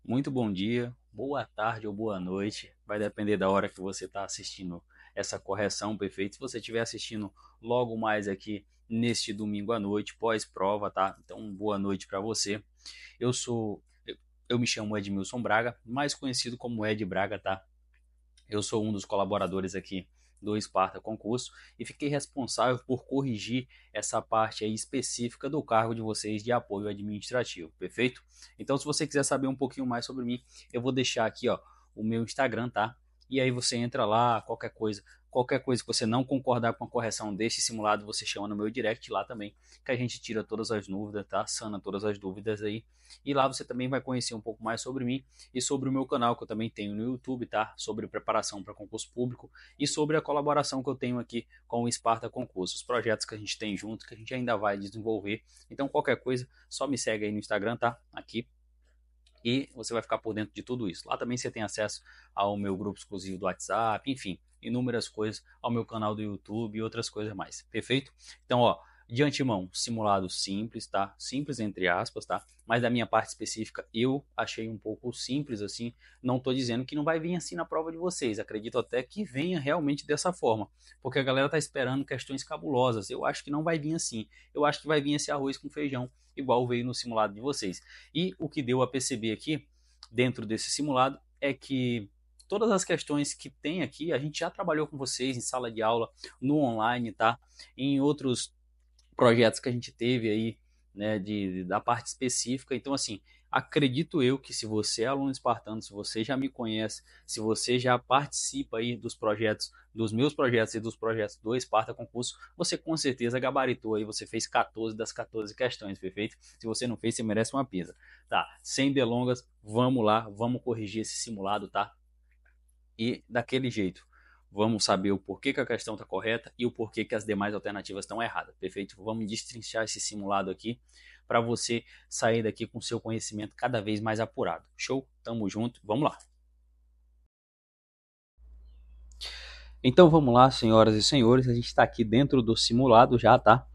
Muito bom dia, boa tarde ou boa noite. Vai depender da hora que você está assistindo essa correção, perfeito? Se você estiver assistindo logo mais aqui neste domingo à noite, pós-prova, tá? Então, boa noite para você. Eu sou, eu me chamo Edmilson Braga, mais conhecido como Ed Braga, tá? Eu sou um dos colaboradores aqui do Esparta Concurso e fiquei responsável por corrigir essa parte aí específica do cargo de vocês de apoio administrativo, perfeito? Então, se você quiser saber um pouquinho mais sobre mim, eu vou deixar aqui, ó, o meu Instagram, tá? E aí você entra lá, qualquer coisa que você não concordar com a correção deste simulado, você chama no meu direct lá também, que a gente tira todas as dúvidas, tá? Sana todas as dúvidas aí. E lá você também vai conhecer um pouco mais sobre mim e sobre o meu canal que eu também tenho no YouTube, tá? Sobre preparação para concurso público e sobre a colaboração que eu tenho aqui com o Esparta Concurso, os projetos que a gente tem junto, que a gente ainda vai desenvolver. Então, qualquer coisa, só me segue aí no Instagram, tá? Aqui. E você vai ficar por dentro de tudo isso. Lá também você tem acesso ao meu grupo exclusivo do WhatsApp, enfim, inúmeras coisas, ao meu canal do YouTube e outras coisas mais. Perfeito? Então, ó, de antemão, simulado simples, tá? Simples entre aspas, tá? Mas da minha parte específica, eu achei um pouco simples assim. Não tô dizendo que não vai vir assim na prova de vocês. Acredito até que venha realmente dessa forma, porque a galera tá esperando questões cabulosas. Eu acho que não vai vir assim. Eu acho que vai vir esse arroz com feijão, igual veio no simulado de vocês. E o que deu a perceber aqui, dentro desse simulado, é que todas as questões que tem aqui, a gente já trabalhou com vocês em sala de aula, no online, tá? Em outros projetos que a gente teve aí, né, da parte específica. Então, assim, acredito eu que se você é aluno espartano, se você já me conhece, se você já participa aí dos projetos, dos meus projetos e dos projetos do Esparta Concurso, você com certeza gabaritou aí, você fez 14 das 14 questões, perfeito? Se você não fez, você merece uma pizza. Tá, sem delongas, vamos lá, vamos corrigir esse simulado, tá? E daquele jeito, vamos saber o porquê que a questão está correta e o porquê que as demais alternativas estão erradas, perfeito? Vamos destrinchar esse simulado aqui para você sair daqui com seu conhecimento cada vez mais apurado. Show? Tamo junto, vamos lá. Então vamos lá, senhoras e senhores, a gente está aqui dentro do simulado já, tá?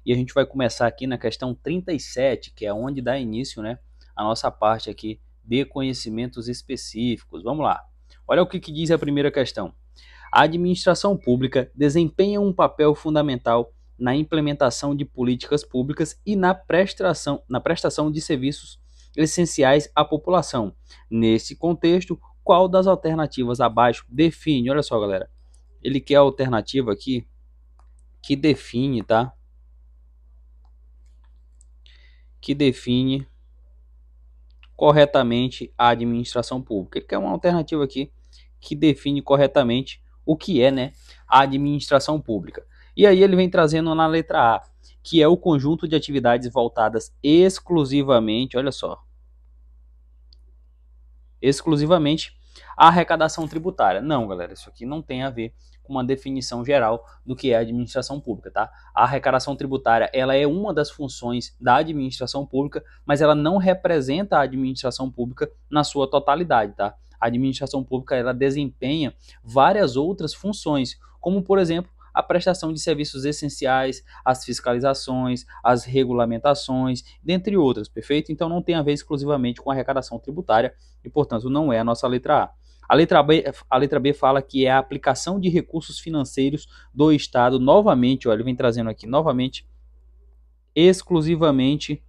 E a gente vai começar aqui na questão 37, que é onde dá início, né, a nossa parte aqui de conhecimentos específicos. Vamos lá. Olha o que diz a primeira questão. A administração pública desempenha um papel fundamental na implementação de políticas públicas e na prestação de serviços essenciais à população. Nesse contexto, qual das alternativas abaixo define? Olha só, galera. Ele quer a alternativa aqui que define, tá? Que define corretamente a administração pública. Ele quer uma alternativa aqui que define corretamente o que é, né, a administração pública. E aí ele vem trazendo na letra A, que é o conjunto de atividades voltadas exclusivamente, olha só, exclusivamente à arrecadação tributária. Não, galera, isso aqui não tem a ver com uma definição geral do que é a administração pública, tá? A arrecadação tributária, ela é uma das funções da administração pública, mas ela não representa a administração pública na sua totalidade, tá? A administração pública, ela desempenha várias outras funções, como, por exemplo, a prestação de serviços essenciais, as fiscalizações, as regulamentações, dentre outras, perfeito? Então não tem a ver exclusivamente com a arrecadação tributária e, portanto, não é a nossa letra A. A letra B fala que é a aplicação de recursos financeiros do Estado, novamente, olha, ele vem trazendo aqui, novamente, exclusivamente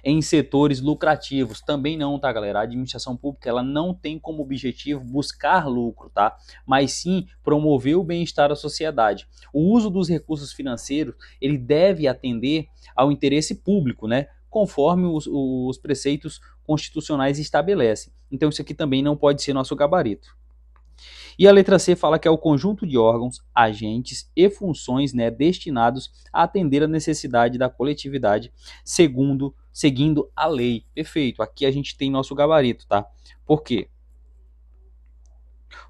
em setores lucrativos. Também não, tá, galera? A administração pública, ela não tem como objetivo buscar lucro, tá? Mas sim promover o bem-estar da sociedade. O uso dos recursos financeiros, ele deve atender ao interesse público, né? Conforme os preceitos constitucionais estabelecem. Então isso aqui também não pode ser nosso gabarito. E a letra C fala que é o conjunto de órgãos, agentes e funções, né, destinados a atender a necessidade da coletividade seguindo a lei. Perfeito, aqui a gente tem nosso gabarito, tá? Por quê?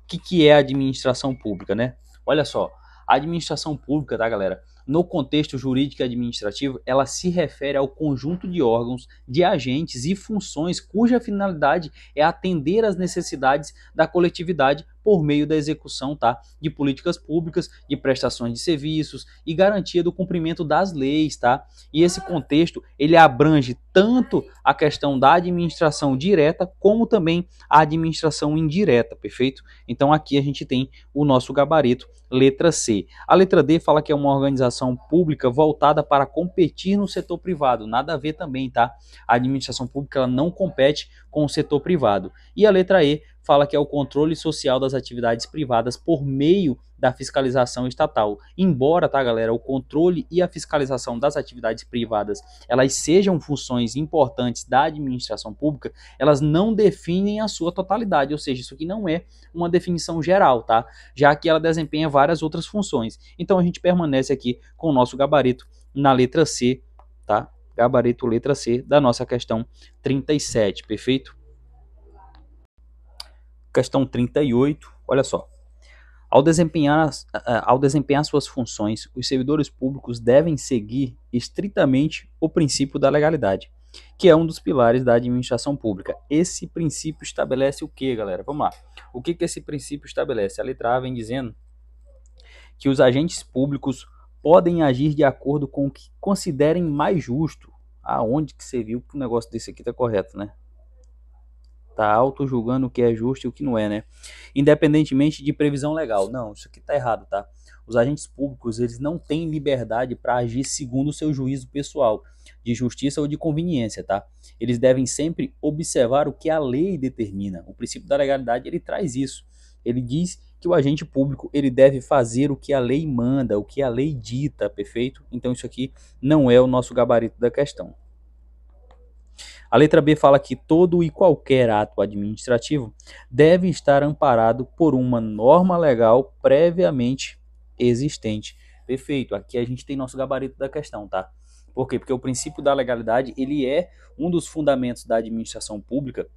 O que é a administração pública, né? Olha só, a administração pública, tá, galera? No contexto jurídico e administrativo, ela se refere ao conjunto de órgãos, de agentes e funções cuja finalidade é atender às necessidades da coletividade por meio da execução, tá, de políticas públicas, de prestações de serviços e garantia do cumprimento das leis, tá? E esse contexto, ele abrange tanto a questão da administração direta, como também a administração indireta, perfeito? Então aqui a gente tem o nosso gabarito, letra C. A letra D fala que é uma organização pública voltada para competir no setor privado, nada a ver também, tá? A administração pública ela não compete com o setor privado. E a letra E fala que é o controle social das atividades privadas por meio da fiscalização estatal. Embora, tá, galera, o controle e a fiscalização das atividades privadas, elas sejam funções importantes da administração pública, elas não definem a sua totalidade, ou seja, isso aqui não é uma definição geral, tá? Já que ela desempenha várias outras funções. Então a gente permanece aqui com o nosso gabarito na letra C, tá? Gabarito letra C da nossa questão 37, perfeito? Questão 38, olha só. Ao desempenhar suas funções, os servidores públicos devem seguir estritamente o princípio da legalidade, que é um dos pilares da administração pública. Esse princípio estabelece o que, galera? Vamos lá. O que esse princípio estabelece? A letra A vem dizendo que os agentes públicos podem agir de acordo com o que considerem mais justo. Aonde que você viu que o negócio desse aqui está correto, né? Tá auto-julgando o que é justo e o que não é, né? Independentemente de previsão legal. Não, isso aqui tá errado, tá? Os agentes públicos, eles não têm liberdade para agir segundo o seu juízo pessoal, de justiça ou de conveniência, tá? Eles devem sempre observar o que a lei determina. O princípio da legalidade, ele traz isso. Ele diz que o agente público, ele deve fazer o que a lei manda, o que a lei dita, perfeito? Então isso aqui não é o nosso gabarito da questão. A letra B fala que todo e qualquer ato administrativo deve estar amparado por uma norma legal previamente existente. Perfeito, aqui a gente tem nosso gabarito da questão, tá? Por quê? Porque o princípio da legalidade, ele é um dos fundamentos da administração pública,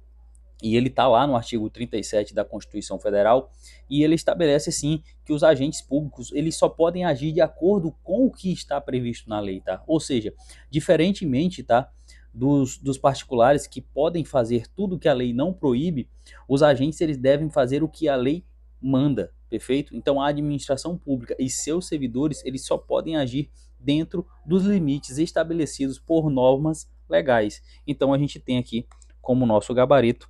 e ele está lá no artigo 37 da Constituição Federal, e ele estabelece, sim, que os agentes públicos, eles só podem agir de acordo com o que está previsto na lei, tá? Ou seja, diferentemente, tá, dos particulares que podem fazer tudo que a lei não proíbe, os agentes, eles devem fazer o que a lei manda, perfeito? Então a administração pública e seus servidores, eles só podem agir dentro dos limites estabelecidos por normas legais. Então a gente tem aqui como nosso gabarito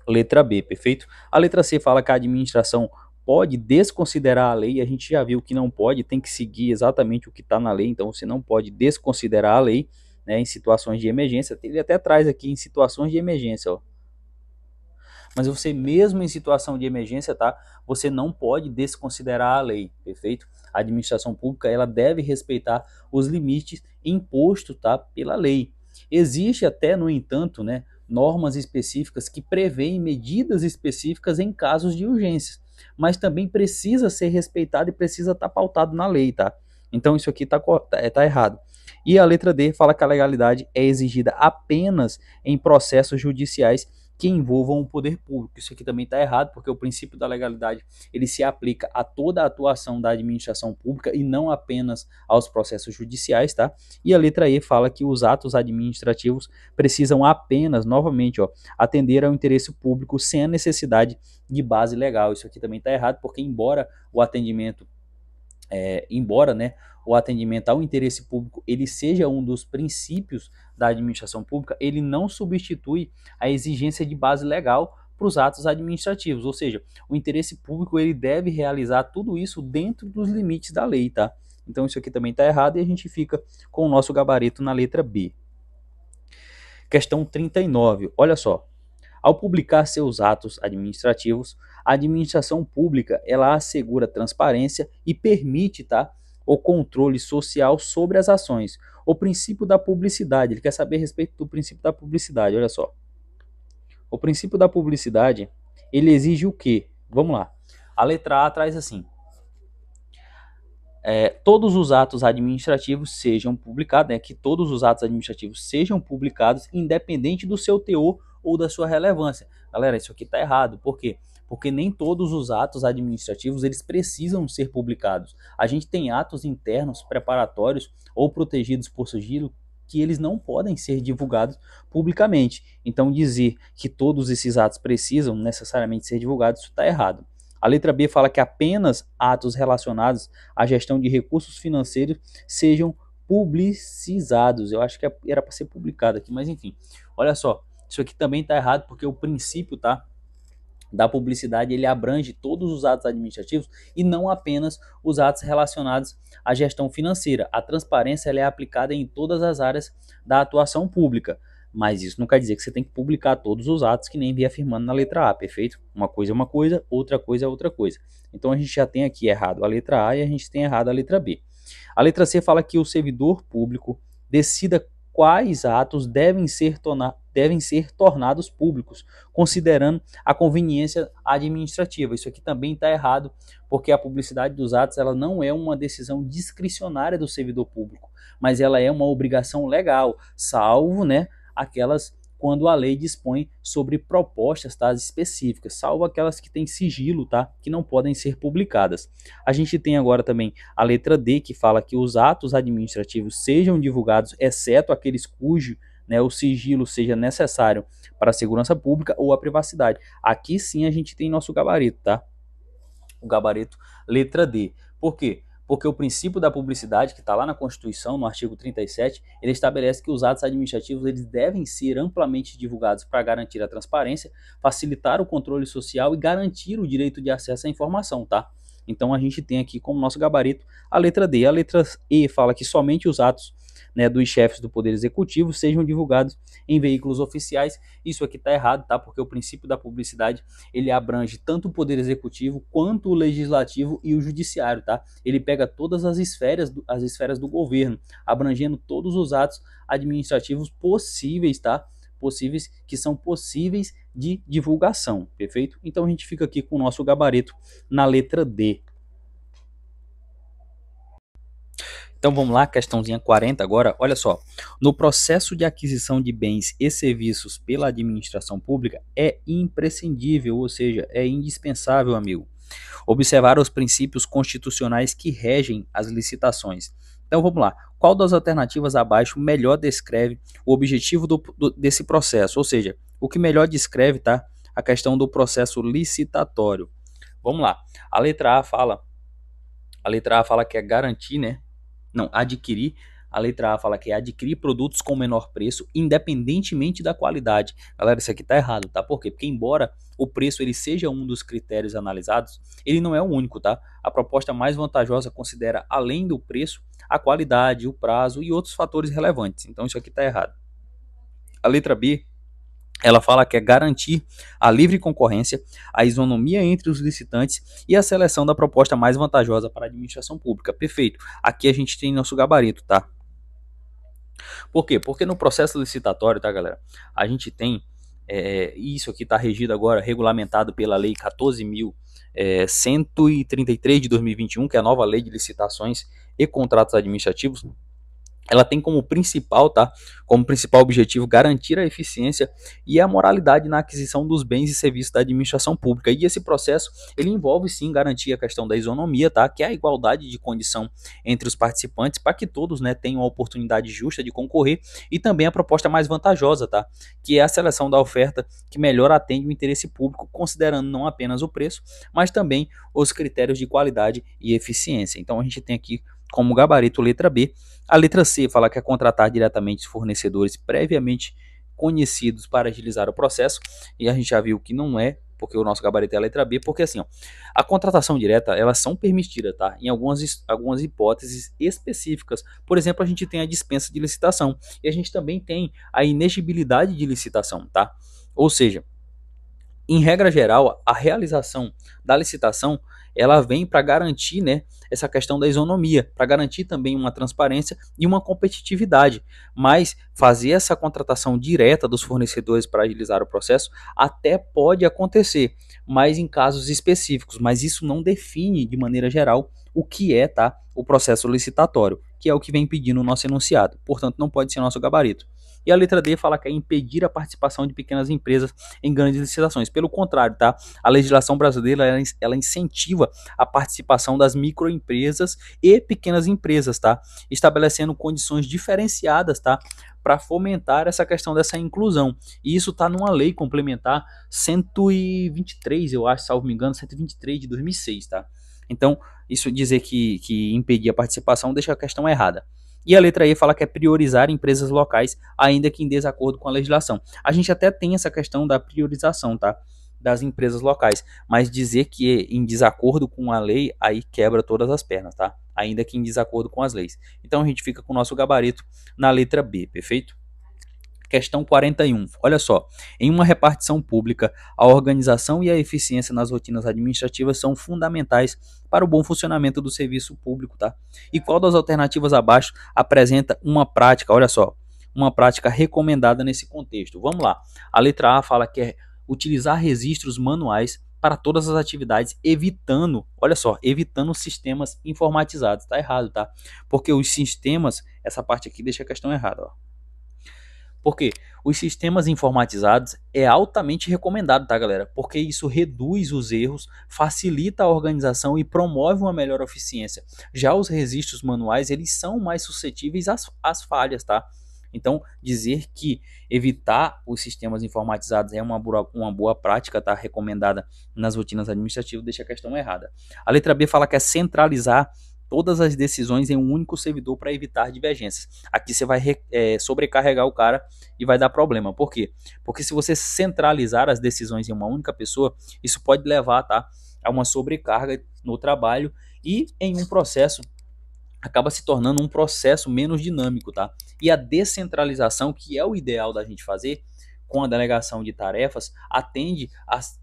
letra B, perfeito? A letra C fala que a administração pode desconsiderar a lei, a gente já viu que não pode, tem que seguir exatamente o que está na lei, então você não pode desconsiderar a lei, né, em situações de emergência. Ele até traz aqui em situações de emergência, ó. Mas você mesmo em situação de emergência, tá? Você não pode desconsiderar a lei, perfeito? A administração pública, ela deve respeitar os limites impostos, tá, pela lei. Existe até, no entanto, né, normas específicas que prevêem medidas específicas em casos de urgência, mas também precisa ser respeitado e precisa estar pautado na lei, tá? Então isso aqui tá errado. E a letra D fala que a legalidade é exigida apenas em processos judiciais que envolvam o poder público. Isso aqui também está errado, porque o princípio da legalidade, ele se aplica a toda a atuação da administração pública e não apenas aos processos judiciais, tá? E a letra E fala que os atos administrativos precisam apenas, novamente, ó, atender ao interesse público sem a necessidade de base legal. Isso aqui também está errado, porque embora o atendimento né, o atendimento ao interesse público ele seja um dos princípios da administração pública, ele não substitui a exigência de base legal para os atos administrativos, ou seja, o interesse público ele deve realizar tudo isso dentro dos limites da lei, tá? Então isso aqui também está errado e a gente fica com o nosso gabarito na letra B. Questão 39, olha só. Ao publicar seus atos administrativos, a administração pública ela assegura transparência e permite, tá, o controle social sobre as ações. O princípio da publicidade, ele quer saber a respeito do princípio da publicidade, olha só. O princípio da publicidade, ele exige o quê? Vamos lá. A letra A traz assim: todos os atos administrativos sejam publicados, né, que todos os atos administrativos sejam publicados, independente do seu teor ou da sua relevância. Galera, isso aqui está errado. Por quê? Porque nem todos os atos administrativos eles precisam ser publicados. A gente tem atos internos preparatórios ou protegidos por sigilo que eles não podem ser divulgados publicamente. Então, dizer que todos esses atos precisam necessariamente ser divulgados, isso está errado. A letra B fala que apenas atos relacionados à gestão de recursos financeiros sejam publicizados. Eu acho que era para ser publicado aqui, mas enfim. Olha só, isso aqui também está errado porque o princípio, tá, da publicidade, ele abrange todos os atos administrativos e não apenas os atos relacionados à gestão financeira. A transparência ela é aplicada em todas as áreas da atuação pública, mas isso não quer dizer que você tem que publicar todos os atos que nem vi afirmando na letra A, perfeito? Uma coisa é uma coisa, outra coisa é outra coisa. Então a gente já tem aqui errado a letra A e a gente tem errado a letra B. A letra C fala que o servidor público decida quais atos devem ser tornados públicos, considerando a conveniência administrativa. Isso aqui também está errado, porque a publicidade dos atos ela não é uma decisão discricionária do servidor público, mas ela é uma obrigação legal, salvo, né, aquelas quando a lei dispõe sobre propostas, tá, específicas, salvo aquelas que têm sigilo, tá, que não podem ser publicadas. A gente tem agora também a letra D, que fala que os atos administrativos sejam divulgados, exceto aqueles cujo, né, o sigilo seja necessário para a segurança pública ou a privacidade. Aqui sim a gente tem nosso gabarito, tá? O gabarito letra D. Por quê? Porque o princípio da publicidade, que está lá na Constituição, no artigo 37, ele estabelece que os atos administrativos eles devem ser amplamente divulgados para garantir a transparência, facilitar o controle social e garantir o direito de acesso à informação, tá? Então a gente tem aqui como nosso gabarito a letra D. A letra E fala que somente os atos, né, dos chefes do Poder Executivo sejam divulgados em veículos oficiais. Isso aqui está errado, tá? Porque o princípio da publicidade ele abrange tanto o Poder Executivo quanto o Legislativo e o Judiciário, tá? Ele pega todas as esferas do governo, abrangendo todos os atos administrativos possíveis, tá? Que são possíveis de divulgação, perfeito? Então a gente fica aqui com o nosso gabarito na letra D. Então vamos lá, questãozinha 40 agora. Olha só, no processo de aquisição de bens e serviços pela administração pública é imprescindível, ou seja, é indispensável, amigo, observar os princípios constitucionais que regem as licitações. Então vamos lá, qual das alternativas abaixo melhor descreve o objetivo desse processo? Ou seja, o que melhor descreve, tá, a questão do processo licitatório. Vamos lá, a letra A fala que é garantir, né? Não, adquirir. A letra A fala que é adquirir produtos com menor preço, independentemente da qualidade. Galera, isso aqui tá errado, tá? Por quê? Porque embora o preço ele seja um dos critérios analisados, ele não é o único, tá? A proposta mais vantajosa considera, além do preço, a qualidade, o prazo e outros fatores relevantes. Então isso aqui tá errado. A letra B, ela fala que é garantir a livre concorrência, a isonomia entre os licitantes e a seleção da proposta mais vantajosa para a administração pública. Perfeito. Aqui a gente tem nosso gabarito, tá? Por quê? Porque no processo licitatório, tá, galera? A gente tem, isso aqui está regido agora, regulamentado pela Lei 14.133 de 2021, que é a nova Lei de Licitações e Contratos Administrativos. Ela tem como principal, tá? Como principal objetivo garantir a eficiência e a moralidade na aquisição dos bens e serviços da administração pública. E esse processo, ele envolve sim garantir a questão da isonomia, tá? Que é a igualdade de condição entre os participantes para que todos, né, tenham a oportunidade justa de concorrer, e também a proposta mais vantajosa, tá? Que é a seleção da oferta que melhor atende o interesse público, considerando não apenas o preço, mas também os critérios de qualidade e eficiência. Então a gente tem aqui como gabarito letra B. A letra C fala que é contratar diretamente os fornecedores previamente conhecidos para agilizar o processo, e a gente já viu que não é, porque o nosso gabarito é a letra B, porque assim, ó, a contratação direta, elas são permitidas, tá? Em algumas hipóteses específicas. Por exemplo, a gente tem a dispensa de licitação, e a gente também tem a inexigibilidade de licitação, tá? Ou seja, em regra geral, a realização da licitação ela vem para garantir, né, essa questão da isonomia, para garantir também uma transparência e uma competitividade. Mas fazer essa contratação direta dos fornecedores para agilizar o processo até pode acontecer, mas em casos específicos. Mas isso não define de maneira geral o que é, tá, o processo licitatório, que é o que vem pedindo o nosso enunciado. Portanto, não pode ser nosso gabarito. E a letra D fala que é impedir a participação de pequenas empresas em grandes licitações. Pelo contrário, tá? A legislação brasileira ela incentiva a participação das microempresas e pequenas empresas, tá? Estabelecendo condições diferenciadas, tá? Para fomentar essa questão dessa inclusão. E isso está numa lei complementar 123, eu acho, salvo me engano, 123 de 2006, tá? Então, isso dizer que impedir a participação deixa a questão errada. E a letra E fala que é priorizar empresas locais, ainda que em desacordo com a legislação. A gente até tem essa questão da priorização, tá? Das empresas locais, mas dizer que em desacordo com a lei, aí quebra todas as pernas, tá? Ainda que em desacordo com as leis. Então a gente fica com o nosso gabarito na letra B, perfeito? Questão 41. Olha só, em uma repartição pública, a organização e a eficiência nas rotinas administrativas são fundamentais para o bom funcionamento do serviço público, tá? E qual das alternativas abaixo apresenta uma prática, olha só, uma prática recomendada nesse contexto? Vamos lá. A letra A fala que é utilizar registros manuais para todas as atividades, evitando, olha só, evitando sistemas informatizados. Tá errado, tá? Porque os sistemas, essa parte aqui deixa a questão errada, ó. Porque os sistemas informatizados é altamente recomendado, tá, galera? Porque isso reduz os erros, facilita a organização e promove uma melhor eficiência. Já os registros manuais, eles são mais suscetíveis às falhas, tá? Então, dizer que evitar os sistemas informatizados é uma boa prática, tá? Recomendada nas rotinas administrativas, deixa a questão errada. A letra B fala que é centralizar todas as decisões em um único servidor para evitar divergências. Aqui você vai sobrecarregar o cara e vai dar problema. Por quê? Porque se você centralizar as decisões em uma única pessoa, isso pode levar, tá, a uma sobrecarga no trabalho e em um processo acaba se tornando um processo menos dinâmico, tá? E a descentralização, que é o ideal da gente fazer com a delegação de tarefas,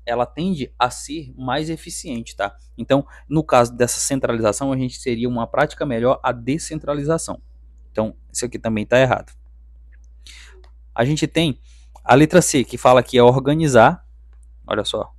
ela tende a ser mais eficiente, tá? Então, no caso dessa centralização, a gente seria uma prática melhor a descentralização. Então, isso aqui também está errado. A gente tem a letra C, que fala que é organizar, olha só,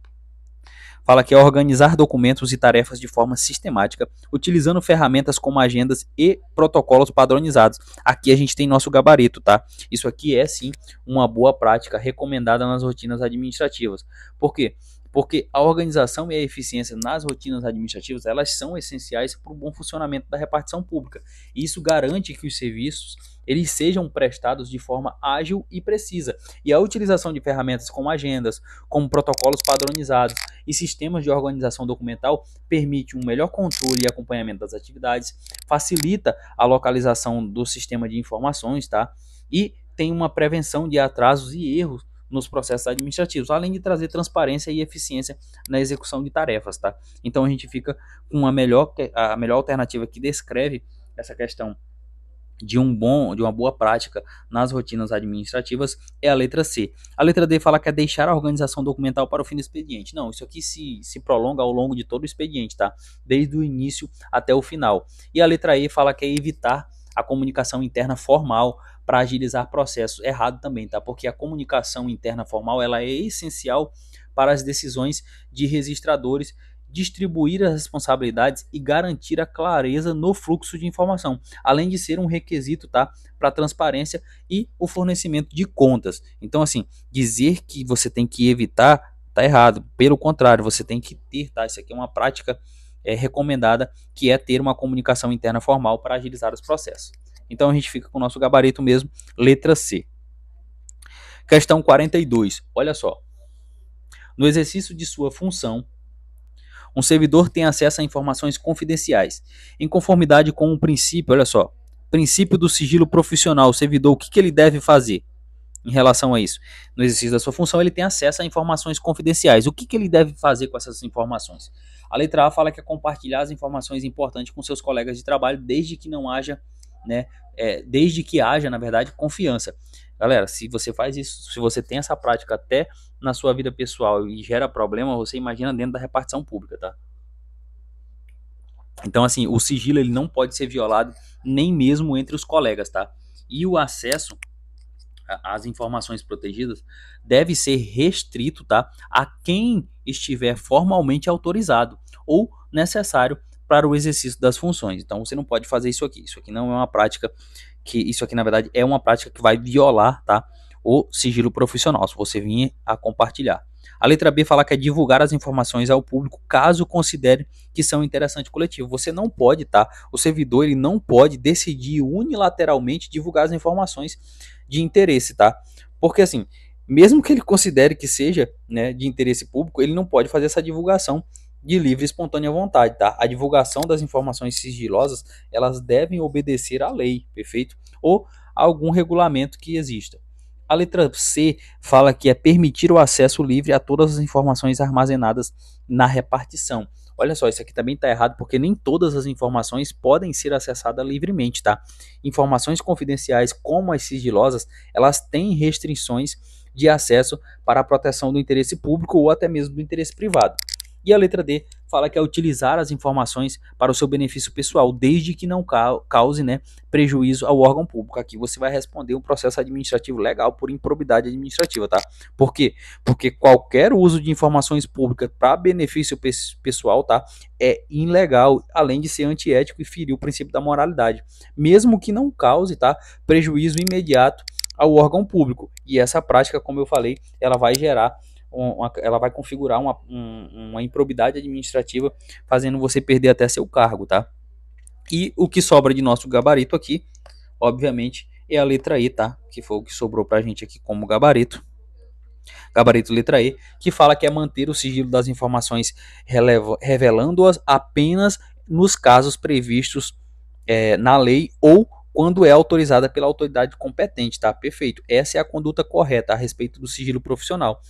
fala que é organizar documentos e tarefas de forma sistemática, utilizando ferramentas como agendas e protocolos padronizados. Aqui a gente tem nosso gabarito, tá? Isso aqui é sim uma boa prática recomendada nas rotinas administrativas. Por quê? Porque a organização e a eficiência nas rotinas administrativas, elas são essenciais para o bom funcionamento da repartição pública. Isso garante que os serviços eles sejam prestados de forma ágil e precisa. E a utilização de ferramentas como agendas, como protocolos padronizados e sistemas de organização documental permite um melhor controle e acompanhamento das atividades, facilita a localização do sistema de informações, tá? E tem uma prevenção de atrasos e erros nos processos administrativos, além de trazer transparência e eficiência na execução de tarefas, tá? Então a gente fica com a melhor alternativa que descreve essa questão de uma boa prática nas rotinas administrativas é a letra C. A letra D fala que é deixar a organização documental para o fim do expediente. Não, isso aqui se prolonga ao longo de todo o expediente, tá? Desde o início até o final. E a letra E fala que é evitar a comunicação interna formal para agilizar processos. Errado também, tá? Porque a comunicação interna formal ela é essencial para as decisões de registradores, distribuir as responsabilidades e garantir a clareza no fluxo de informação, além de ser um requisito, tá, para transparência e o fornecimento de contas. Então, assim, dizer que você tem que evitar tá errado. Pelo contrário, você tem que ter, tá? Isso aqui é uma prática recomendada, que é ter uma comunicação interna formal para agilizar os processos. Então a gente fica com o nosso gabarito mesmo, letra C. Questão 42. Olha só. No exercício de sua função, um servidor tem acesso a informações confidenciais. Em conformidade com o princípio, olha só, princípio do sigilo profissional, o servidor, o que ele deve fazer em relação a isso? No exercício da sua função, ele tem acesso a informações confidenciais. O que ele deve fazer com essas informações? A letra A fala que é compartilhar as informações importantes com seus colegas de trabalho, desde que não haja, né, desde que haja, na verdade, confiança. Galera, se você faz isso, se você tem essa prática até na sua vida pessoal e gera problema, você imagina dentro da repartição pública, tá? Então, assim, o sigilo ele não pode ser violado nem mesmo entre os colegas, tá? E o acesso às informações protegidas deve ser restrito, tá, a quem estiver formalmente autorizado ou necessário para o exercício das funções. Então, você não pode fazer isso aqui. Isso aqui não é uma prática que isso aqui na verdade é uma prática que vai violar, tá, o sigilo profissional, se você vir a compartilhar. A letra B fala que é divulgar as informações ao público caso considere que são interessante coletivo. Você não pode, tá? O servidor ele não pode decidir unilateralmente divulgar as informações de interesse, tá? Porque assim, mesmo que ele considere que seja, né, de interesse público, ele não pode fazer essa divulgação de livre e espontânea vontade, tá? A divulgação das informações sigilosas, elas devem obedecer à lei, perfeito? Ou a algum regulamento que exista. A letra C fala que é permitir o acesso livre a todas as informações armazenadas na repartição. Olha só, isso aqui também está errado, porque nem todas as informações podem ser acessadas livremente, tá? Informações confidenciais, como as sigilosas, elas têm restrições de acesso para a proteção do interesse público ou até mesmo do interesse privado. E a letra D fala que é utilizar as informações para o seu benefício pessoal, desde que não cause, né, prejuízo ao órgão público. Aqui você vai responder um processo administrativo legal por improbidade administrativa, tá? Por quê? Porque qualquer uso de informações públicas para benefício pessoal, tá, é ilegal, além de ser antiético e ferir o princípio da moralidade, mesmo que não cause, tá, prejuízo imediato ao órgão público. E essa prática, como eu falei, ela vai gerar ela vai configurar uma improbidade administrativa, fazendo você perder até seu cargo, tá? E o que sobra de nosso gabarito aqui, obviamente, é a letra E, tá? Que foi o que sobrou pra gente aqui como gabarito. Gabarito letra E, que fala que é manter o sigilo das informações revelando-as apenas nos casos previstos na lei ou quando é autorizada pela autoridade competente, tá? Perfeito. Essa é a conduta correta a respeito do sigilo profissional.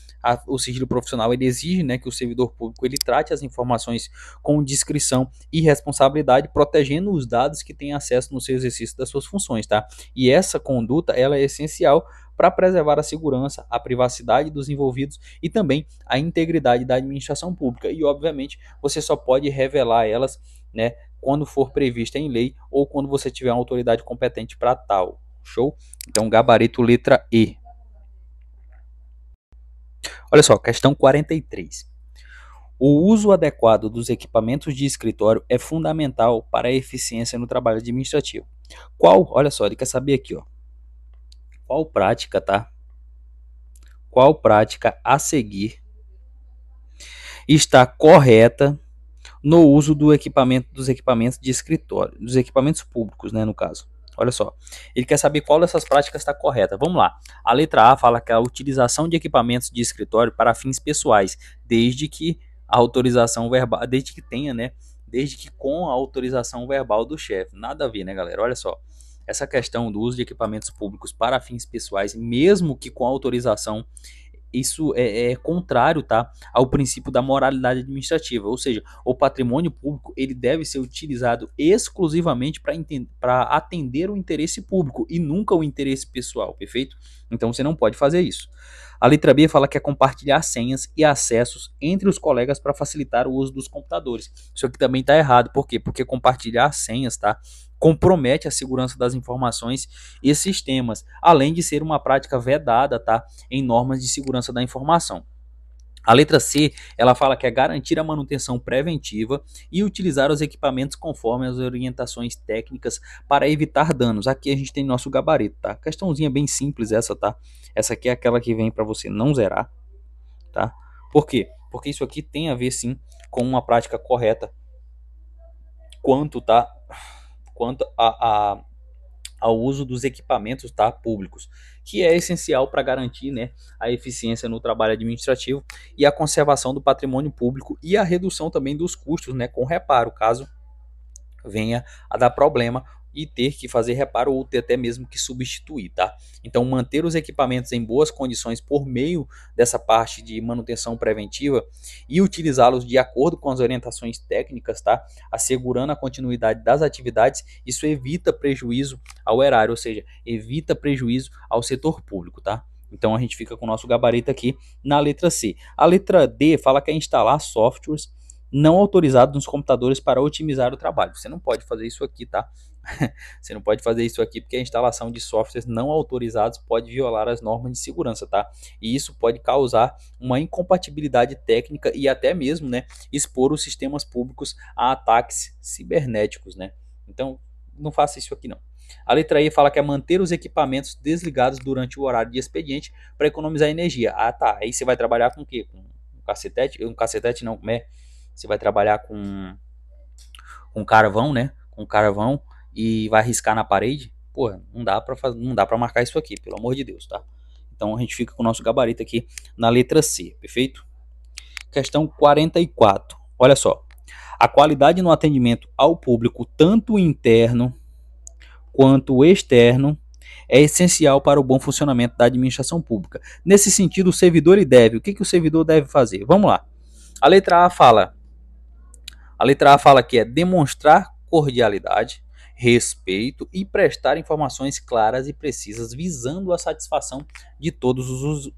O sigilo profissional ele exige, né, que o servidor público ele trate as informações com discrição e responsabilidade, protegendo os dados que tem acesso no seu exercício das suas funções, tá? E essa conduta ela é essencial para preservar a segurança, a privacidade dos envolvidos e também a integridade da administração pública. E, obviamente, você só pode revelar elas, né, quando for prevista em lei ou quando você tiver uma autoridade competente para tal. Show? Então, gabarito letra E. Olha só, questão 43. O uso adequado dos equipamentos de escritório é fundamental para a eficiência no trabalho administrativo. Olha só, ele quer saber aqui, ó. Qual prática, tá? Qual prática a seguir está correta no uso dos equipamentos de escritório, dos equipamentos públicos, né, no caso. Olha só, ele quer saber qual dessas práticas está correta. Vamos lá. A letra A fala que a utilização de equipamentos de escritório para fins pessoais, desde que a autorização verbal, desde que tenha, né, desde que com a autorização verbal do chefe. Nada a ver, né, galera? Olha só. Essa questão do uso de equipamentos públicos para fins pessoais, mesmo que com autorização, isso é contrário, tá, ao princípio da moralidade administrativa, ou seja, o patrimônio público ele deve ser utilizado exclusivamente para atender o interesse público e nunca o interesse pessoal, perfeito? Então você não pode fazer isso. A letra B fala que é compartilhar senhas e acessos entre os colegas para facilitar o uso dos computadores. Isso aqui também está errado, por quê? Porque compartilhar senhas, tá, compromete a segurança das informações e sistemas, além de ser uma prática vedada, tá, em normas de segurança da informação. A letra C, ela fala que é garantir a manutenção preventiva e utilizar os equipamentos conforme as orientações técnicas para evitar danos. Aqui a gente tem nosso gabarito, tá? Questãozinha bem simples essa, tá? Essa aqui é aquela que vem para você não zerar, tá? Por quê? Porque isso aqui tem a ver sim com uma prática correta quanto ao uso dos equipamentos, tá, públicos, que é essencial para garantir, né, a eficiência no trabalho administrativo e a conservação do patrimônio público e a redução também dos custos, né, com reparo, caso venha a dar problema e ter que fazer reparo ou ter até mesmo que substituir, tá? Então manter os equipamentos em boas condições por meio dessa parte de manutenção preventiva e utilizá-los de acordo com as orientações técnicas, tá? Assegurando a continuidade das atividades, isso evita prejuízo ao erário, ou seja, evita prejuízo ao setor público, tá? Então a gente fica com o nosso gabarito aqui na letra C. A letra D fala que é instalar softwares não autorizados nos computadores para otimizar o trabalho. Você não pode fazer isso aqui, tá? Você não pode fazer isso aqui porque a instalação de softwares não autorizados pode violar as normas de segurança, tá? E isso pode causar uma incompatibilidade técnica e até mesmo, né, expor os sistemas públicos a ataques cibernéticos, né? Então, não faça isso aqui não. A letra E fala que é manter os equipamentos desligados durante o horário de expediente para economizar energia. Ah, tá. Aí você vai trabalhar com o quê? Com um cacetete? Um cacetete não, como é? Você vai trabalhar com carvão, né? Com carvão e vai riscar na parede. Pô, não dá para marcar isso aqui, pelo amor de Deus, tá? Então a gente fica com o nosso gabarito aqui na letra C, perfeito? Questão 44. Olha só. A qualidade no atendimento ao público, tanto interno quanto externo, é essencial para o bom funcionamento da administração pública. Nesse sentido, o servidor o que o servidor deve fazer? Vamos lá. A letra A fala que é demonstrar cordialidade, respeito e prestar informações claras e precisas visando a satisfação de todos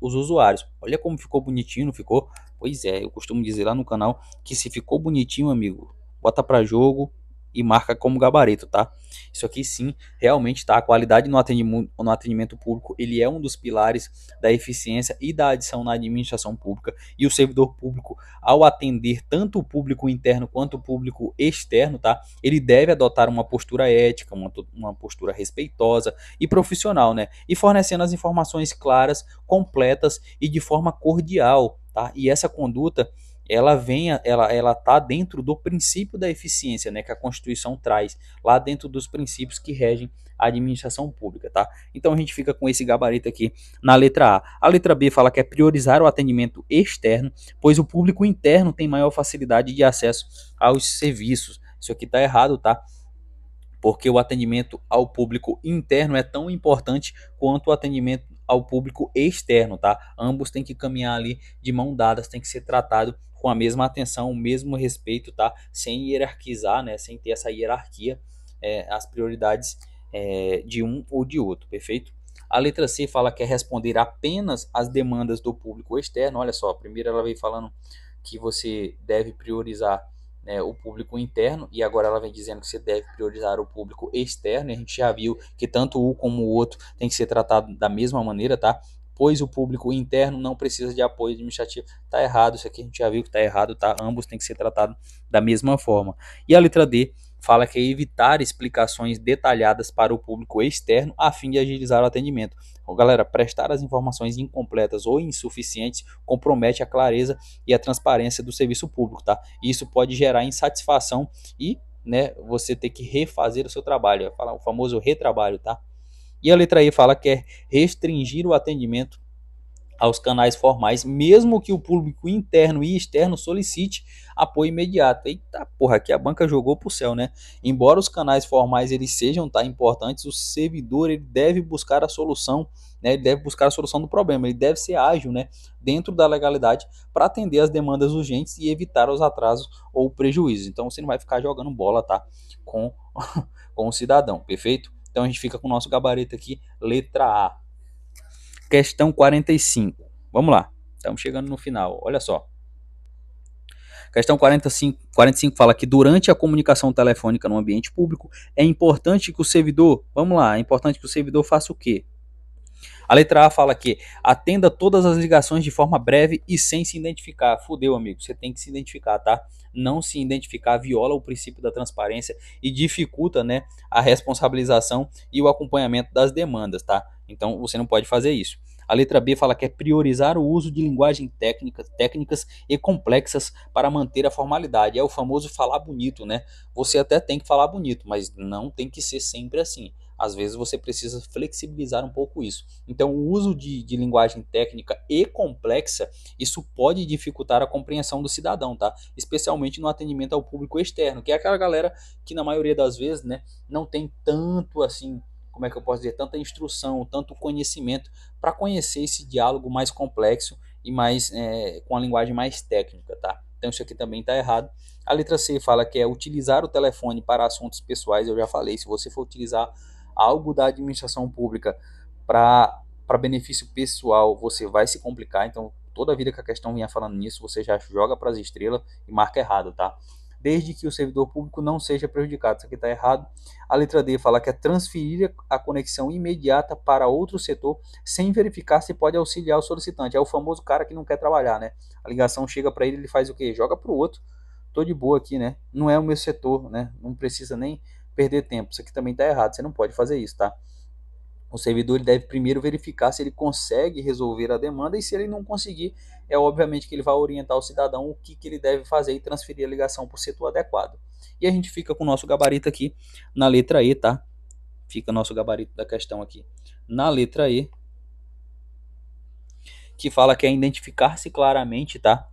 os usuários. Olha como ficou bonitinho, não ficou? Pois é, eu costumo dizer lá no canal que se ficou bonitinho, amigo, bota para jogo e marca como gabarito, tá? Isso aqui sim, realmente tá. A qualidade no atendimento público, ele é um dos pilares da eficiência e da adição na administração pública. E o servidor público, ao atender tanto o público interno quanto o público externo, tá? Ele deve adotar uma postura ética, uma postura respeitosa e profissional, né? E fornecendo as informações claras, completas e de forma cordial, tá? E essa conduta ela tá dentro do princípio da eficiência, né, que a Constituição traz, lá dentro dos princípios que regem a administração pública, tá? Então a gente fica com esse gabarito aqui na letra A. A letra B fala que é priorizar o atendimento externo, pois o público interno tem maior facilidade de acesso aos serviços. Isso aqui tá errado, tá? Porque o atendimento ao público interno é tão importante quanto o atendimento ao público externo, tá? Ambos têm que caminhar ali de mão dadas, tem que ser tratado com a mesma atenção, o mesmo respeito, tá? Sem hierarquizar, né? Sem ter essa hierarquia, as prioridades de um ou de outro, perfeito? A letra C fala que é responder apenas às demandas do público externo. Olha só, primeiro ela veio falando que você deve priorizar, né, o público interno, e agora ela vem dizendo que você deve priorizar o público externo, e a gente já viu que tanto um como o outro tem que ser tratado da mesma maneira, tá? Pois o público interno não precisa de apoio administrativo. Tá errado, isso aqui a gente já viu que tá errado, tá? Ambos têm que ser tratados da mesma forma. E a letra D fala que é evitar explicações detalhadas para o público externo a fim de agilizar o atendimento. Então, galera, prestar as informações incompletas ou insuficientes compromete a clareza e a transparência do serviço público, tá? E isso pode gerar insatisfação e, né, você ter que refazer o seu trabalho, o famoso retrabalho, tá? E a letra E fala que é restringir o atendimento aos canais formais, mesmo que o público interno e externo solicite apoio imediato. Eita porra, aqui a banca jogou pro céu, né? Embora os canais formais eles sejam, tá, importantes, o servidor ele deve buscar a solução, né? Ele deve buscar a solução do problema, ele deve ser ágil, né, dentro da legalidade para atender as demandas urgentes e evitar os atrasos ou prejuízos. Então você não vai ficar jogando bola, tá, com com o cidadão, perfeito? Então a gente fica com o nosso gabarito aqui, letra A. Questão 45. Vamos lá. Estamos chegando no final. Olha só. Questão 45 fala que durante a comunicação telefônica no ambiente público é importante que o servidor, vamos lá, é importante que o servidor faça o quê? A letra A fala que atenda todas as ligações de forma breve e sem se identificar. Fudeu, amigo, você tem que se identificar, tá? Não se identificar viola o princípio da transparência e dificulta, né, a responsabilização e o acompanhamento das demandas, tá? Então você não pode fazer isso. A letra B fala que é priorizar o uso de linguagem técnicas e complexas para manter a formalidade. É o famoso falar bonito, né? Você até tem que falar bonito, mas não tem que ser sempre assim. Às vezes você precisa flexibilizar um pouco isso. Então, o uso de linguagem técnica e complexa, isso pode dificultar a compreensão do cidadão, tá? Especialmente no atendimento ao público externo, que é aquela galera que na maioria das vezes, né, não tem tanto assim, como é que eu posso dizer, tanta instrução, tanto conhecimento para conhecer esse diálogo mais complexo e mais com a linguagem mais técnica, tá? Então isso aqui também está errado. A letra C fala que é utilizar o telefone para assuntos pessoais. Eu já falei, se você for utilizar algo da administração pública para benefício pessoal, você vai se complicar. Então, toda a vida que a questão vinha falando nisso, você já joga para as estrelas e marca errado, tá? Desde que o servidor público não seja prejudicado. Isso aqui está errado. A letra D fala que é transferir a conexão imediata para outro setor sem verificar se pode auxiliar o solicitante. É o famoso cara que não quer trabalhar, né? A ligação chega para ele, ele faz o quê? Joga para o outro. Tô de boa aqui, né? Não é o meu setor, né? Não precisa nem perder tempo. Isso aqui também está errado, você não pode fazer isso, tá? O servidor ele deve primeiro verificar se ele consegue resolver a demanda e se ele não conseguir, é obviamente que ele vai orientar o cidadão o que ele deve fazer e transferir a ligação para o setor adequado. E a gente fica com o nosso gabarito aqui na letra E, tá? Fica nosso gabarito da questão aqui na letra E, que fala que é identificar-se claramente, tá?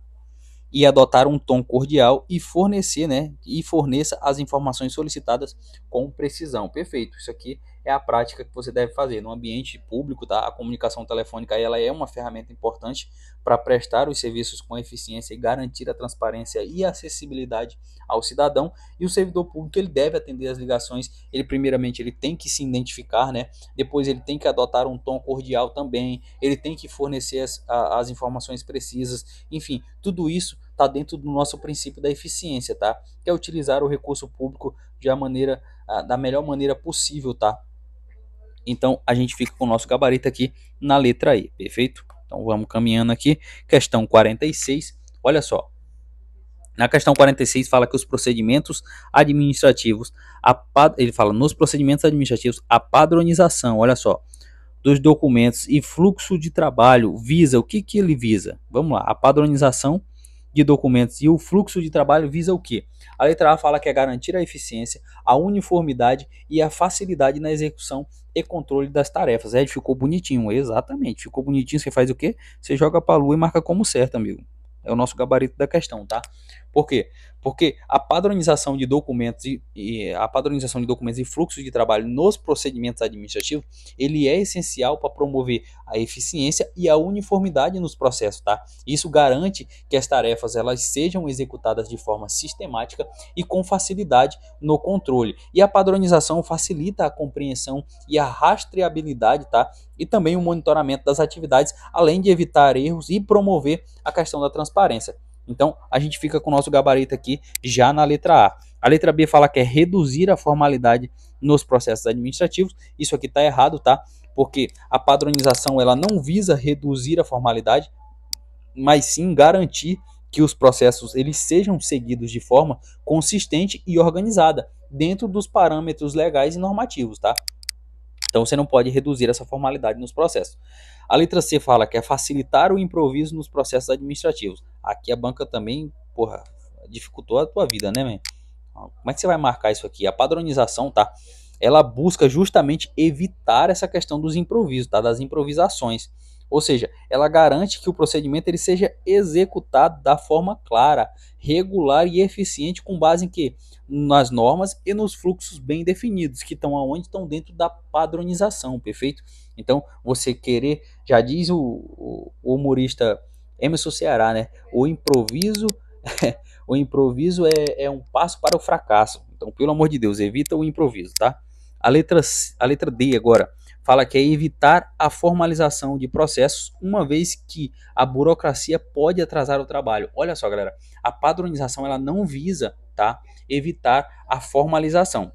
E adotar um tom cordial e fornecer, né? E forneça as informações solicitadas com precisão. Perfeito. Isso aqui é a prática que você deve fazer no ambiente público, tá? A comunicação telefônica ela é uma ferramenta importante para prestar os serviços com eficiência e garantir a transparência e acessibilidade ao cidadão. E o servidor público ele deve atender as ligações. Ele primeiramente ele tem que se identificar, né? Depois ele tem que adotar um tom cordial também. Ele tem que fornecer as informações precisas. Enfim, tudo isso está dentro do nosso princípio da eficiência, tá? Que é utilizar o recurso público da melhor maneira possível, tá? Então a gente fica com o nosso gabarito aqui na letra E, perfeito? Então vamos caminhando aqui. Questão 46, olha só. Na questão 46 fala que os procedimentos administrativos, ele fala nos procedimentos administrativos, a padronização, olha só, dos documentos e fluxo de trabalho visa, o que ele visa? Vamos lá, a padronização de documentos e o fluxo de trabalho visa o quê? A letra A fala que é garantir a eficiência, a uniformidade e a facilidade na execução e controle das tarefas. Ficou bonitinho, exatamente, ficou bonitinho. Você faz o quê? Você joga para a lua e marca como certo, amigo. É o nosso gabarito da questão, tá? Por quê? Porque a padronização de documentos e fluxos de trabalho nos procedimentos administrativos, ele é essencial para promover a eficiência e a uniformidade nos processos, tá? Isso garante que as tarefas elas sejam executadas de forma sistemática e com facilidade no controle. E a padronização facilita a compreensão e a rastreabilidade, tá? E também o monitoramento das atividades, além de evitar erros e promover a questão da transparência. Então, a gente fica com o nosso gabarito aqui já na letra A. A letra B fala que é reduzir a formalidade nos processos administrativos. Isso aqui está errado, tá? Porque a padronização ela não visa reduzir a formalidade, mas sim garantir que os processos eles sejam seguidos de forma consistente e organizada, dentro dos parâmetros legais e normativos, tá? Então você não pode reduzir essa formalidade nos processos. A letra C fala que é facilitar o improviso nos processos administrativos. Aqui a banca também, dificultou a tua vida, né, man? Como é que você vai marcar isso aqui? A padronização, tá? Ela busca justamente evitar essa questão dos improvisos, tá? Das improvisações. Ou seja, ela garante que o procedimento ele seja executado da forma clara, regular e eficiente com base em quê? Nas normas e nos fluxos bem definidos, que estão aonde estão dentro da padronização, perfeito? Então, você querer, já diz o humorista Emerson Ceará, né? O improviso o improviso é um passo para o fracasso. Então, pelo amor de Deus, evita o improviso, tá? A letra D agora fala que é evitar a formalização de processos, uma vez que a burocracia pode atrasar o trabalho. Olha só, galera, a padronização ela não visa, tá, evitar a formalização,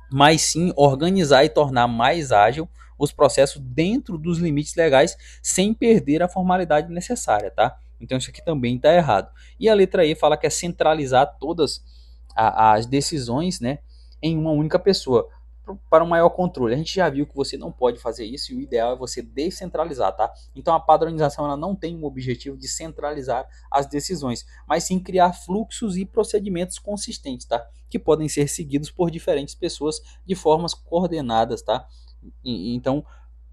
mas sim organizar e tornar mais ágil os processos dentro dos limites legais, sem perder a formalidade necessária, tá? Então isso aqui também está errado. E a letra E fala que é centralizar todas as decisões, né, em uma única pessoa, para um maior controle. A gente já viu que você não pode fazer isso e o ideal é você descentralizar, tá? Então a padronização ela não tem o objetivo de centralizar as decisões, mas sim criar fluxos e procedimentos consistentes, tá? Que podem ser seguidos por diferentes pessoas de formas coordenadas, tá? Então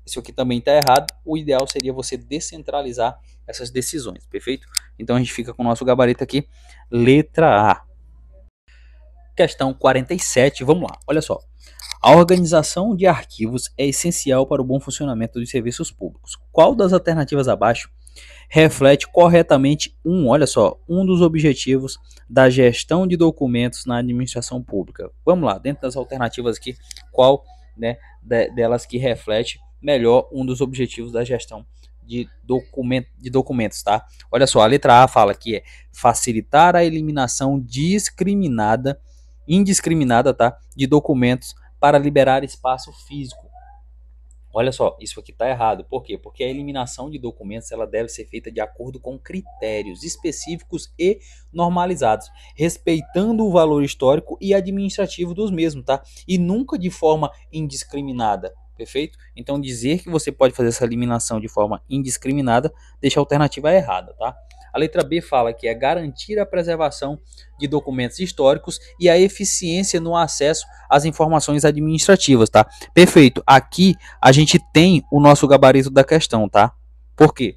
isso aqui também está errado. O ideal seria você descentralizar essas decisões, perfeito? Então a gente fica com o nosso gabarito aqui, letra A. Questão 47, vamos lá, olha só. A organização de arquivos é essencial para o bom funcionamento dos serviços públicos. Qual das alternativas abaixo reflete corretamente um dos objetivos da gestão de documentos na administração pública? Vamos lá, dentro das alternativas aqui, qual, né, delas que reflete melhor um dos objetivos da gestão de documentos, tá? Olha só, a letra A fala que é facilitar a eliminação indiscriminada, tá, de documentos para liberar espaço físico. Olha só, isso aqui está errado. Por quê? Porque a eliminação de documentos ela deve ser feita de acordo com critérios específicos e normalizados, respeitando o valor histórico e administrativo dos mesmos, tá? E nunca de forma indiscriminada, perfeito? Então dizer que você pode fazer essa eliminação de forma indiscriminada deixa a alternativa errada, tá? A letra B fala que é garantir a preservação de documentos históricos e a eficiência no acesso às informações administrativas, tá? Perfeito. Aqui a gente tem o nosso gabarito da questão, tá? Por quê?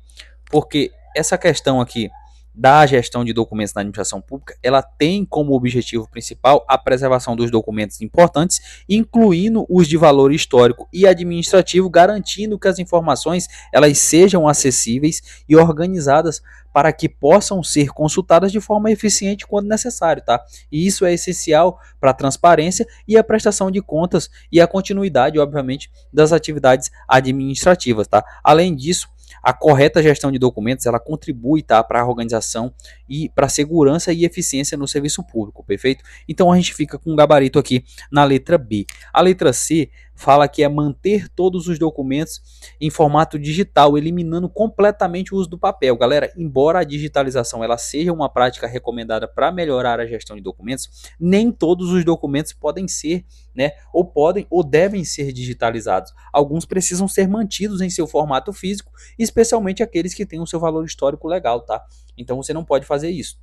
Porque essa questão aqui da gestão de documentos na administração pública, ela tem como objetivo principal a preservação dos documentos importantes, incluindo os de valor histórico e administrativo, garantindo que as informações elas sejam acessíveis e organizadas para que possam ser consultadas de forma eficiente quando necessário, tá? E isso é essencial para a transparência e a prestação de contas e a continuidade, obviamente, das atividades administrativas, tá? Além disso, a correta gestão de documentos ela contribui, tá, para a organização e para a segurança e eficiência no serviço público, perfeito? Então a gente fica com um gabarito aqui na letra B. A letra C fala que é manter todos os documentos em formato digital, eliminando completamente o uso do papel. Galera, embora a digitalização ela seja uma prática recomendada para melhorar a gestão de documentos, nem todos os documentos podem ser, né, ou podem ou devem ser digitalizados. Alguns precisam ser mantidos em seu formato físico, especialmente aqueles que têm o seu valor histórico legal, tá? Então você não pode fazer isso.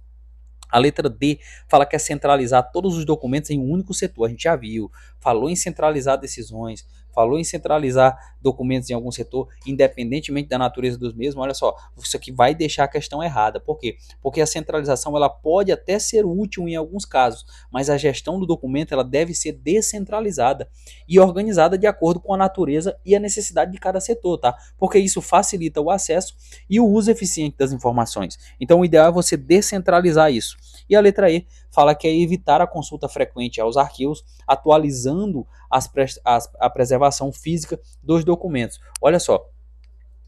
A letra D fala que é centralizar todos os documentos em um único setor. A gente já viu, falou em centralizar decisões, falou em centralizar documentos em algum setor, independentemente da natureza dos mesmos. Olha só, isso aqui vai deixar a questão errada. Por quê? Porque a centralização ela pode até ser útil em alguns casos, mas a gestão do documento ela deve ser descentralizada e organizada de acordo com a natureza e a necessidade de cada setor, tá? Porque isso facilita o acesso e o uso eficiente das informações. Então o ideal é você descentralizar isso. E a letra E fala que é evitar a consulta frequente aos arquivos, atualizando a preservação física dos documentos. Olha só,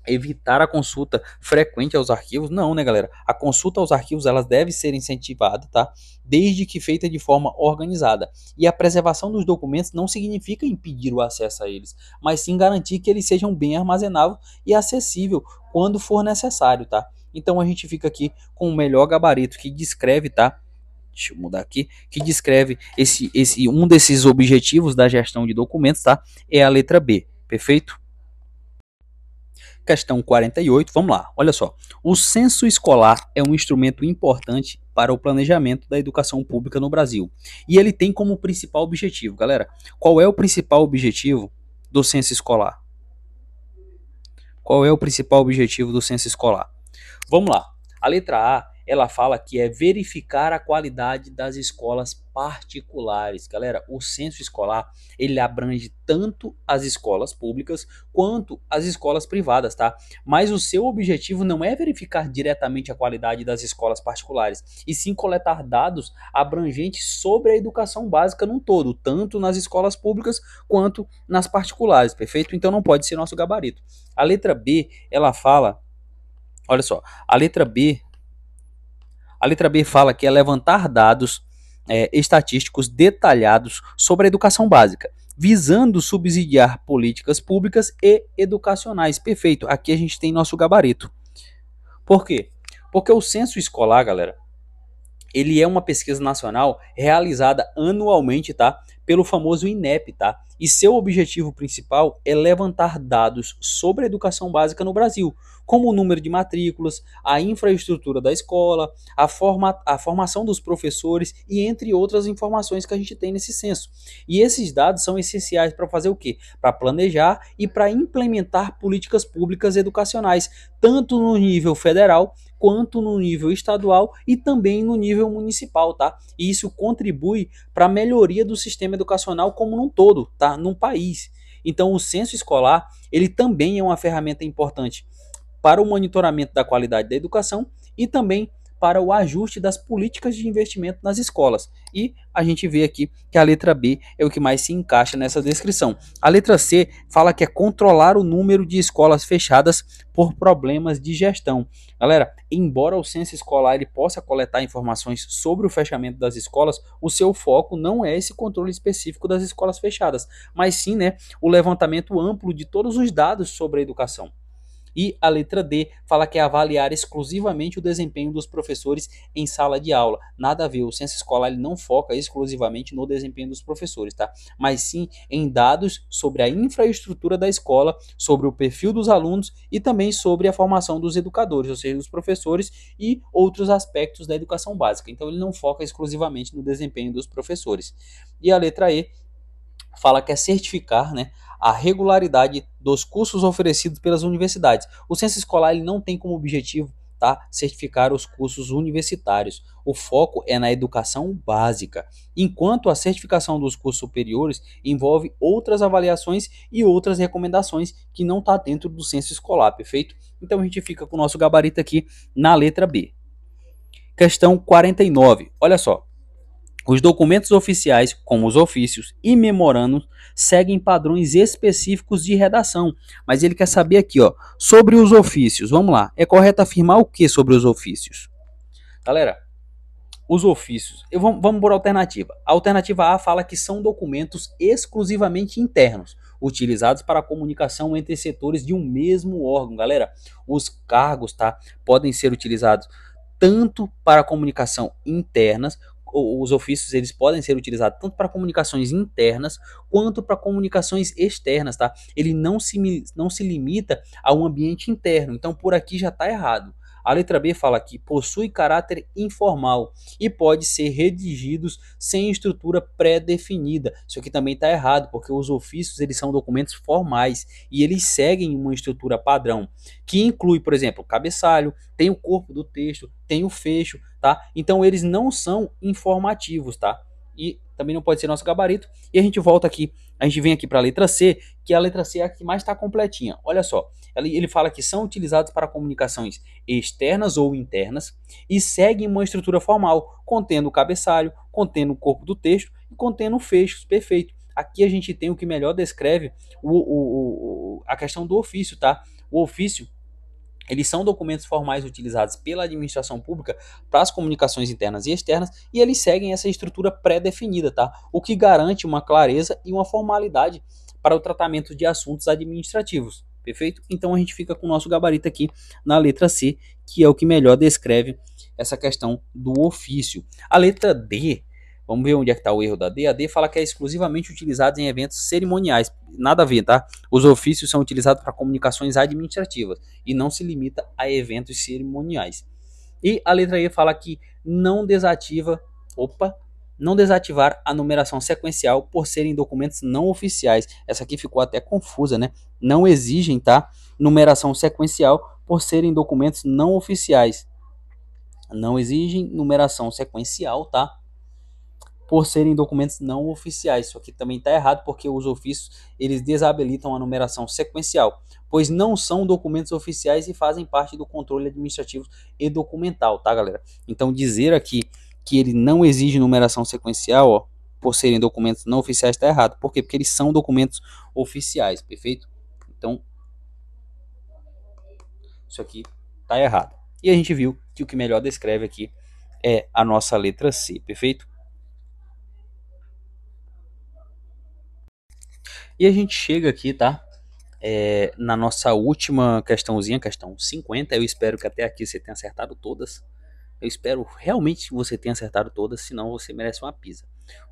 evitar a consulta frequente aos arquivos, não, né, galera? A consulta aos arquivos ela deve ser incentivada, tá? Desde que feita de forma organizada. E a preservação dos documentos não significa impedir o acesso a eles, mas sim garantir que eles sejam bem armazenáveis e acessível quando for necessário, tá? Então a gente fica aqui com o melhor gabarito que descreve, tá? Deixa eu mudar aqui, que descreve um desses objetivos da gestão de documentos, tá? É a letra B, perfeito? Questão 48, vamos lá, olha só. O censo escolar é um instrumento importante para o planejamento da educação pública no Brasil. E ele tem como principal objetivo, galera, qual é o principal objetivo do censo escolar? Qual é o principal objetivo do censo escolar? Vamos lá. A letra A, ela fala que é verificar a qualidade das escolas particulares. Galera, o censo escolar, ele abrange tanto as escolas públicas quanto as escolas privadas, tá? Mas o seu objetivo não é verificar diretamente a qualidade das escolas particulares, e sim coletar dados abrangentes sobre a educação básica num todo, tanto nas escolas públicas quanto nas particulares, perfeito? Então não pode ser nosso gabarito. A letra B, ela fala, olha só, a letra B fala que é levantar dados estatísticos detalhados sobre a educação básica, visando subsidiar políticas públicas e educacionais. Perfeito, aqui a gente tem nosso gabarito. Por quê? Porque o censo escolar, galera, ele é uma pesquisa nacional realizada anualmente, tá? Pelo famoso INEP, tá? E seu objetivo principal é levantar dados sobre a educação básica no Brasil, como o número de matrículas, a infraestrutura da escola, a formação dos professores e entre outras informações que a gente tem nesse censo. E esses dados são essenciais para fazer o quê? Para planejar e para implementar políticas públicas educacionais, tanto no nível federal quanto no nível estadual e também no nível municipal, tá? E isso contribui para a melhoria do sistema educacional como um todo, tá? Num país. Então o censo escolar, ele também é uma ferramenta importante para o monitoramento da qualidade da educação e também para o ajuste das políticas de investimento nas escolas. E a gente vê aqui que a letra B é o que mais se encaixa nessa descrição. A letra C fala que é controlar o número de escolas fechadas por problemas de gestão. Galera, embora o censo escolar ele possa coletar informações sobre o fechamento das escolas, o seu foco não é esse controle específico das escolas fechadas, mas sim, né, o levantamento amplo de todos os dados sobre a educação. E a letra D fala que é avaliar exclusivamente o desempenho dos professores em sala de aula. Nada a ver, o censo escolar ele não foca exclusivamente no desempenho dos professores, tá? Mas sim em dados sobre a infraestrutura da escola, sobre o perfil dos alunos e também sobre a formação dos educadores, ou seja, dos professores e outros aspectos da educação básica. Então ele não foca exclusivamente no desempenho dos professores. E a letra E fala que é certificar, né, a regularidade dos cursos oferecidos pelas universidades. O censo escolar ele não tem como objetivo, tá, certificar os cursos universitários. O foco é na educação básica, enquanto a certificação dos cursos superiores envolve outras avaliações e outras recomendações que não está dentro do censo escolar, perfeito? Então a gente fica com o nosso gabarito aqui na letra B. Questão 49, olha só. Os documentos oficiais, como os ofícios e memorandos, seguem padrões específicos de redação. Mas ele quer saber aqui, ó, sobre os ofícios. Vamos lá. É correto afirmar o que sobre os ofícios? Galera, os ofícios. Vamos por alternativa. A alternativa A fala que são documentos exclusivamente internos, utilizados para a comunicação entre setores de um mesmo órgão. Galera, os cargos, tá, podem ser utilizados tanto para comunicação internas. Os ofícios eles podem ser utilizados tanto para comunicações internas quanto para comunicações externas, tá? Ele não se limita a um ambiente interno, então por aqui já está errado. A letra B fala que possui caráter informal e pode ser redigidos sem estrutura pré-definida. Isso aqui também está errado, porque os ofícios eles são documentos formais e eles seguem uma estrutura padrão, que inclui, por exemplo, o cabeçalho, tem o corpo do texto, tem o fecho, tá? Então eles não são informativos, tá? E também não pode ser nosso gabarito. E a gente volta aqui, a gente vem aqui para a letra C, que a letra C é a que mais está completinha. Olha só, ele fala que são utilizados para comunicações externas ou internas e seguem uma estrutura formal, contendo o cabeçalho, contendo o corpo do texto e contendo fechos, perfeito. Aqui a gente tem o que melhor descreve a questão do ofício, tá? O ofício, eles são documentos formais utilizados pela administração pública para as comunicações internas e externas e eles seguem essa estrutura pré-definida, tá? O que garante uma clareza e uma formalidade para o tratamento de assuntos administrativos, perfeito? Então a gente fica com o nosso gabarito aqui na letra C, que é o que melhor descreve essa questão do ofício. A letra D, vamos ver onde é que está o erro da D. A D fala que é exclusivamente utilizado em eventos cerimoniais. Nada a ver, tá? Os ofícios são utilizados para comunicações administrativas e não se limita a eventos cerimoniais. E a letra E fala que não desativar a numeração sequencial por serem documentos não oficiais. Essa aqui ficou até confusa, né? Não exigem, tá? Numeração sequencial por serem documentos não oficiais. Não exigem numeração sequencial, tá? Por serem documentos não oficiais. Isso aqui também está errado, porque os ofícios eles desabilitam a numeração sequencial, pois não são documentos oficiais e fazem parte do controle administrativo e documental, tá, galera? Então dizer aqui que ele não exige numeração sequencial, ó, por serem documentos não oficiais, está errado. Por quê? Porque eles são documentos oficiais, perfeito? Então isso aqui está errado. E a gente viu que o que melhor descreve aqui é a nossa letra C, perfeito? E a gente chega aqui, tá? Na nossa última questãozinha, questão 50. Eu espero que até aqui você tenha acertado todas. Eu espero realmente que você tenha acertado todas, senão você merece uma pizza.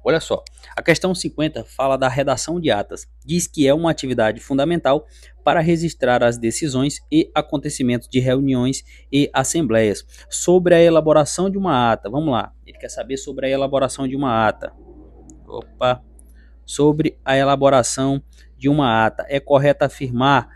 Olha só, a questão 50 fala da redação de atas. Diz que é uma atividade fundamental para registrar as decisões e acontecimentos de reuniões e assembleias. Sobre a elaboração de uma ata, vamos lá. Ele quer saber sobre a elaboração de uma ata. Sobre a elaboração de uma ata. É correto afirmar?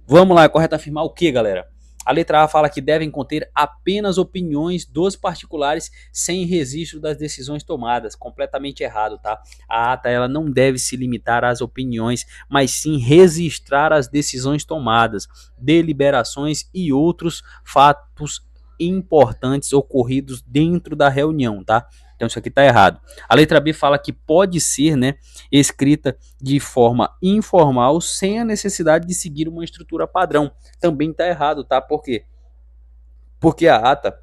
Vamos lá, é correto afirmar o que, galera? A letra A fala que devem conter apenas opiniões dos particulares sem registro das decisões tomadas. Completamente errado, tá? A ata ela não deve se limitar às opiniões, mas sim registrar as decisões tomadas, deliberações e outros fatos importantes ocorridos dentro da reunião, tá? Então isso aqui está errado. A letra B fala que pode ser, né, escrita de forma informal, sem a necessidade de seguir uma estrutura padrão. Também está errado, tá? Por quê? Porque a ata,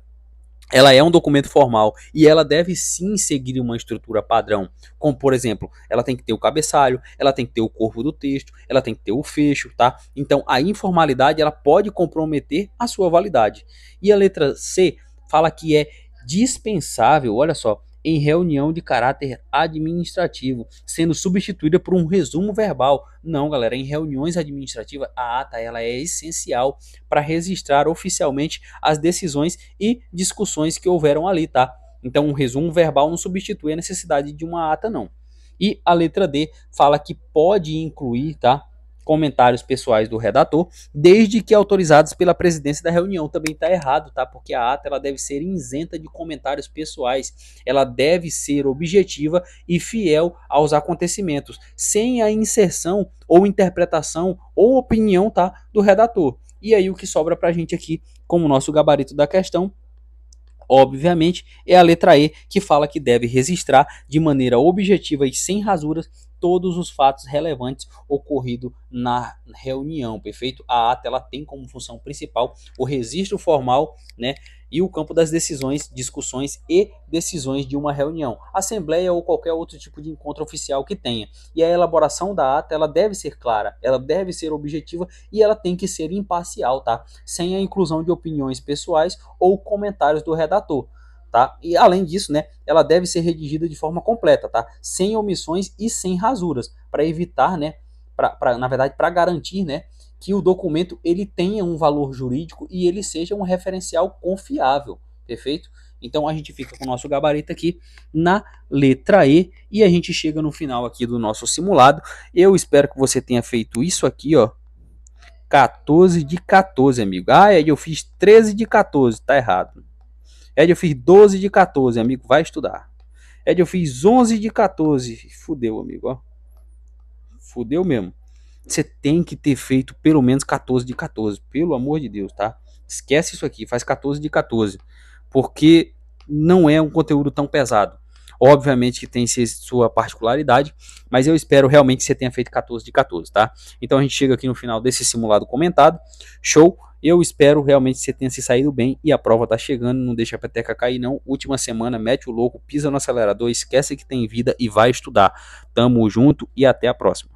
ela é um documento formal e ela deve sim seguir uma estrutura padrão, como por exemplo, ela tem que ter o cabeçalho, ela tem que ter o corpo do texto, ela tem que ter o fecho, tá? Então a informalidade ela pode comprometer a sua validade. E a letra C fala que é dispensável, olha só, em reunião de caráter administrativo, sendo substituída por um resumo verbal. Não, galera, em reuniões administrativas a ata ela é essencial para registrar oficialmente as decisões e discussões que houveram ali, tá? Então, um resumo verbal não substitui a necessidade de uma ata, não. E a letra D fala que pode incluir, tá, comentários pessoais do redator, desde que autorizados pela presidência da reunião. Também está errado, tá? Porque a ata ela deve ser isenta de comentários pessoais. Ela deve ser objetiva e fiel aos acontecimentos, sem a inserção ou interpretação ou opinião, tá, do redator. E aí o que sobra para a gente aqui, como nosso gabarito da questão, obviamente, é a letra E, que fala que deve registrar de maneira objetiva e sem rasuras todos os fatos relevantes ocorridos na reunião, perfeito? A ata ela tem como função principal o registro formal, né, e o campo das decisões, discussões e decisões de uma reunião, assembleia ou qualquer outro tipo de encontro oficial que tenha. E a elaboração da ata ela deve ser clara, ela deve ser objetiva e ela tem que ser imparcial, tá? Sem a inclusão de opiniões pessoais ou comentários do redator. Tá? E além disso, né, ela deve ser redigida de forma completa, tá? Sem omissões e sem rasuras, para evitar, né, na verdade, para garantir, né, que o documento ele tenha um valor jurídico e ele seja um referencial confiável, perfeito? Então a gente fica com o nosso gabarito aqui na letra E a gente chega no final aqui do nosso simulado. Eu espero que você tenha feito isso aqui, ó, 14 de 14, amigo. Ah, eu fiz 13 de 14, tá errado. Eu fiz 12 de 14, amigo, vai estudar. Eu fiz 11 de 14. Fudeu, amigo, ó. Fudeu mesmo. Você tem que ter feito pelo menos 14 de 14, pelo amor de Deus, tá? Esquece isso aqui, faz 14 de 14, porque não é um conteúdo tão pesado. Obviamente que tem sua particularidade, mas eu espero realmente que você tenha feito 14 de 14, tá? Então a gente chega aqui no final desse simulado comentado. Show! Eu espero realmente que você tenha se saído bem e a prova tá chegando, não deixa a peteca cair não. Última semana, mete o louco, pisa no acelerador, esquece que tem vida e vai estudar. Tamo junto e até a próxima.